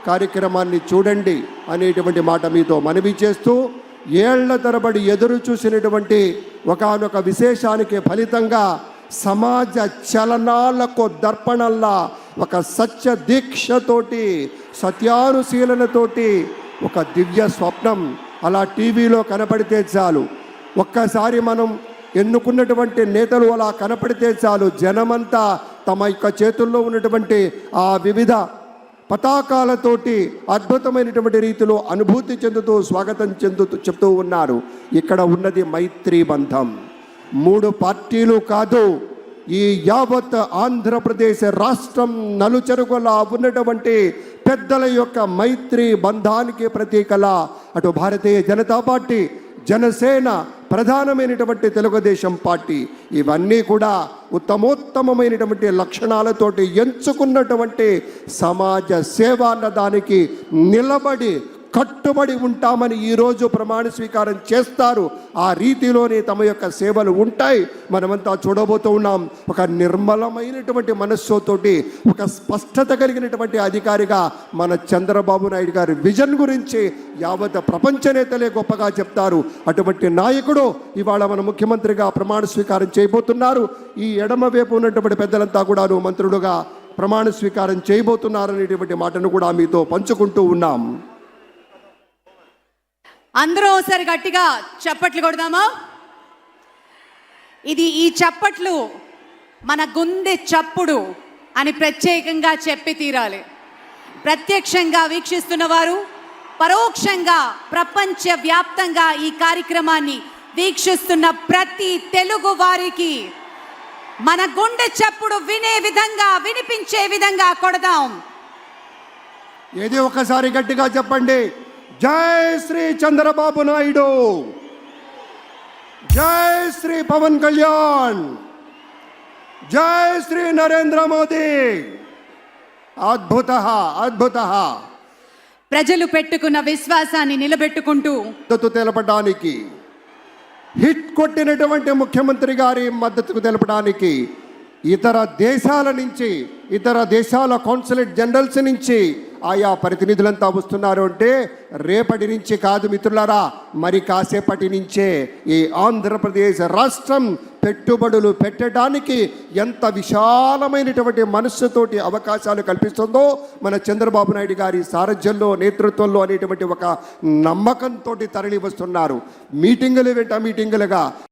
కార్యక్రమాన్ని చూడండి అనేటువంటి మాట మీతో మనవి చేస్తూ, ఏళ్ల తరబడి ఎదురు చూసినటువంటి ఒకానొక విశేషానికి ఫలితంగా సమాజ చలనాలకు దర్పణల్లా ఒక సత్య దీక్షతోటి, సత్యానుశీలనతోటి ఒక దివ్య స్వప్నం అలా టీవీలో కనపడితే చాలు, ఒక్కసారి మనం ఎన్నుకున్నటువంటి నేతలు అలా కనపడితే చాలు, జనమంతా తమ యొక్క చేతుల్లో ఉన్నటువంటి ఆ వివిధ పతాకాలతోటి అద్భుతమైనటువంటి రీతిలో అనుభూతి చెందుతూ స్వాగతం చెప్తూ ఉన్నారు. ఇక్కడ ఉన్నది మైత్రీ బంధం. 3 పార్టీలు కాదు, ఈ యావత్ ఆంధ్రప్రదేశ్ రాష్ట్రం నలుచెరుగులా ఉన్నటువంటి పెద్దల యొక్క మైత్రీ బంధానికి ప్రతీకలా అటు భారతీయ జనతా పార్టీ, జనసేన, ప్రధానమైనటువంటి తెలుగుదేశం పార్టీ ఇవన్నీ కూడా ఉత్తమోత్తమైనటువంటి లక్షణాలతోటి ఎంచుకున్నటువంటి సమాజ సేవ అన్నదానికి నిలబడి కట్టుబడి ఉంటామని ఈరోజు ప్రమాణ స్వీకారం చేస్తారు. ఆ రీతిలోనే తమ యొక్క సేవలు ఉంటాయి. మనమంతా చూడబోతూ ఉన్నాం. ఒక నిర్మలమైనటువంటి మనస్సుతోటి, ఒక స్పష్టత కలిగినటువంటి అధికారిగా మన చంద్రబాబు నాయుడు గారి విజన్ గురించి యావత్ ప్రపంచ నేతలే గొప్పగా చెప్తారు. అటువంటి నాయకుడు ఇవాళ మన ముఖ్యమంత్రిగా ప్రమాణ స్వీకారం చేయబోతున్నారు. ఈ ఎడమ వైపు ఉన్నటువంటి పెద్దలంతా కూడాను మంత్రులుగా ప్రమాణ స్వీకారం చేయబోతున్నారనేటువంటి మాటను కూడా మీతో పంచుకుంటూ ఉన్నాం. అందరూ ఒకసారి గట్టిగా చప్పట్లు కొడదామా? ఈ చప్పట్లు మన గుండె చప్పుడు అని ప్రత్యేకంగా చెప్పి తీరాలి. ప్రత్యక్షంగా వీక్షిస్తున్న వారు, పరోక్షంగా ప్రపంచ వ్యాప్తంగా ఈ కార్యక్రమాన్ని వీక్షిస్తున్న ప్రతి తెలుగు వారికి మన గుండె చప్పుడు వినే విధంగా, వినిపించే విధంగా కొడదాం. ఏది ఒకసారి గట్టిగా చెప్పండి. జై శ్రీ చంద్రబాబు నాయుడు, జై శ్రీ పవన్ కళ్యాణ్, జై శ్రీ నరేంద్ర మోదీ. అద్భుత అద్భుత. ప్రజలు పెట్టుకున్న విశ్వాసాన్ని నిలబెట్టుకుంటూ మద్దతు తెలపడానికి, హిట్ కొట్టినటువంటి ముఖ్యమంత్రి గారి మద్దతుకు తెలపడానికి ఇతర దేశాల నుంచి, ఇతర దేశాల కాన్సులేట్ జనరల్స్ నుంచి ఆయా ప్రతినిధులంతా వస్తున్నారు. అంటే రేపటి నుంచి కాదు మిత్రులారా, మరి కాసేపటి నుంచే ఈ ఆంధ్రప్రదేశ్ రాష్ట్రం పెట్టుబడులు పెట్టడానికి ఎంత విశాలమైనటువంటి మనస్సుతోటి అవకాశాలు కల్పిస్తుందో మన చంద్రబాబు నాయుడు గారి సారథ్యంలో, నేతృత్వంలో అనేటువంటి ఒక నమ్మకంతో తరలి వస్తున్నారు. మీటింగులు వెంట మీటింగులుగా